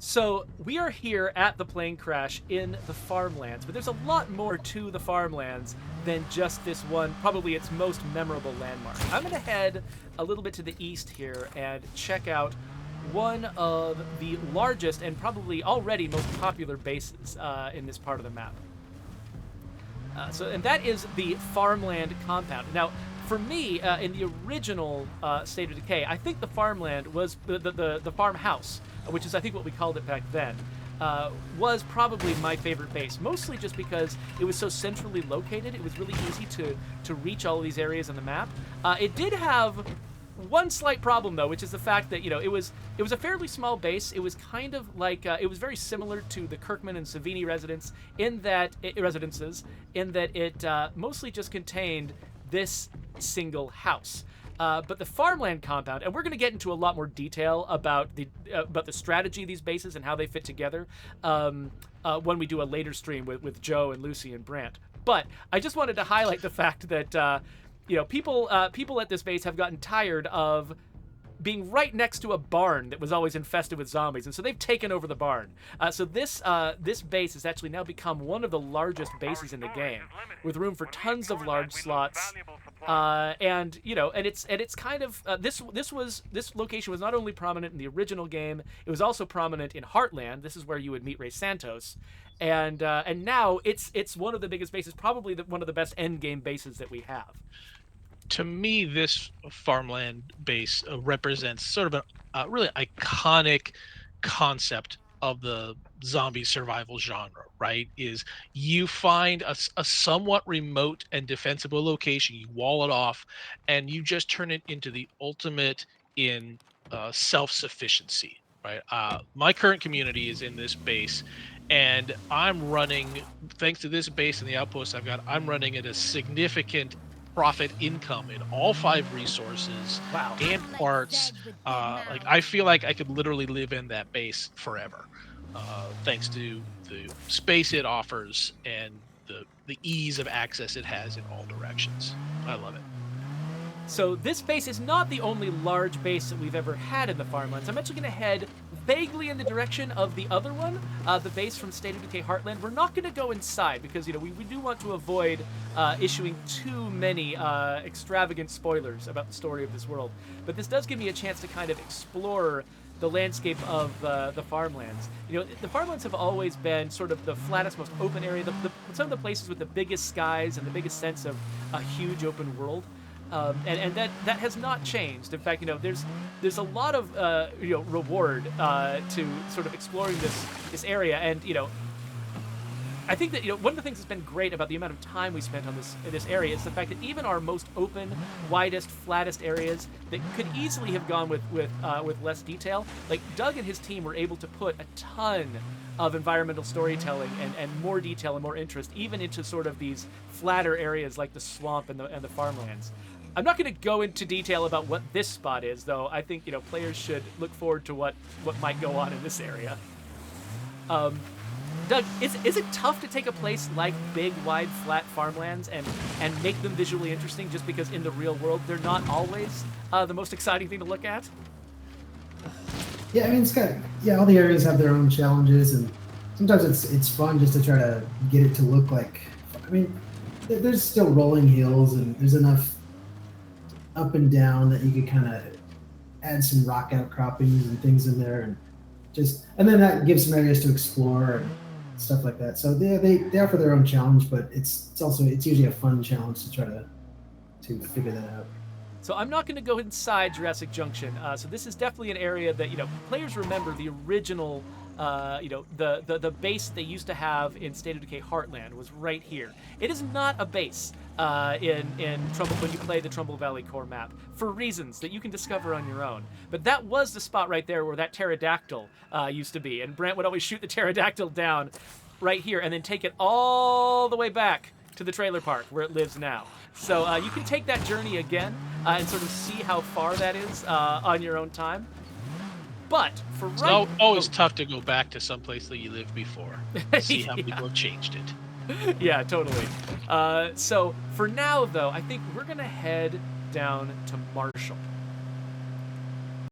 So we are here at the plane crash in the Farmlands, but there's a lot more to the Farmlands than just this one, probably its most memorable landmark. I'm going to head a little bit to the east here and check out one of the largest and probably already most popular bases in this part of the map. And that is the Farmland compound. Now, for me, in the original State of Decay, I think the farmland was the farmhouse, which is I think what we called it back then, was probably my favorite base. Mostly just because it was so centrally located. It was really easy to reach all of these areas on the map. It did have one slight problem though, which is the fact that it was a fairly small base. It was kind of like it was very similar to the Kirkman and Savini residences in that it mostly just contained this single house. But the farmland compound, and we're going to get into a lot more detail about the strategy of these bases and how they fit together when we do a later stream with Joe and Lucy and Brant. But I just wanted to highlight the fact that people at this base have gotten tired of being right next to a barn that was always infested with zombies, and so they've taken over the barn. So this base has actually now become one of the largest bases in the game, with room for tons of large slots. And it's kind of this location was not only prominent in the original game, it was also prominent in Heartland. This is where you would meet Ray Santos, and now it's one of the biggest bases, probably one of the best end game bases that we have. To me, this farmland base represents sort of a really iconic concept of the zombie survival genre, right? Is you find a somewhat remote and defensible location, you wall it off, and you just turn it into the ultimate in self-sufficiency, right? My current community is in this base, and I'm running, thanks to this base and the outposts I've got, I'm running at a significant profit income in all 5 resources. Wow. And parts. Like I feel like I could literally live in that base forever, thanks to the space it offers and the ease of access it has in all directions. I love it. So this base is not the only large base that we've ever had in the Farmlands. I'm actually going to head vaguely in the direction of the other one, the base from State of Decay Heartland. We're not going to go inside because we do want to avoid issuing too many extravagant spoilers about the story of this world. But this does give me a chance to kind of explore the landscape of the Farmlands. The Farmlands have always been sort of the flattest, most open area, some of the places with the biggest skies and the biggest sense of a huge open world. And that has not changed. In fact, there's a lot of reward to sort of exploring this area, and I think that one of the things that's been great about the amount of time we spent on this area is the fact that even our most open, widest, flattest areas that could easily have gone with less detail, like Doug and his team were able to put a ton of environmental storytelling and more detail and more interest even into sort of these flatter areas like the swamp and the farmlands. I'm not going to go into detail about what this spot is, though. I think players should look forward to what might go on in this area. Doug, is it tough to take a place like big, wide, flat farmlands and make them visually interesting just because in the real world they're not always the most exciting thing to look at? Yeah, I mean, all the areas have their own challenges, and sometimes it's fun just to try to get it to look like, I mean, there's still rolling hills and there's enough up and down that you could kind of add some rock outcroppings and things in there, and then that gives some areas to explore and stuff like that. So they offer their own challenge, but it's usually a fun challenge to try to figure that out. So I'm not going to go inside Jurassic Junction. So this is definitely an area that players remember the original. The base they used to have in State of Decay Heartland was right here. It is not a base in Trumbull when you play the Trumbull Valley core map for reasons that you can discover on your own. But that was the spot right there where that pterodactyl used to be, and Brant would always shoot the pterodactyl down right here and then take it all the way back to the trailer park where it lives now. So you can take that journey again and sort of see how far that is on your own time. But for right, it's always tough to go back to someplace that you lived before. See how people have changed it. Yeah, totally. So for now, though, I think we're gonna head down to Marshall.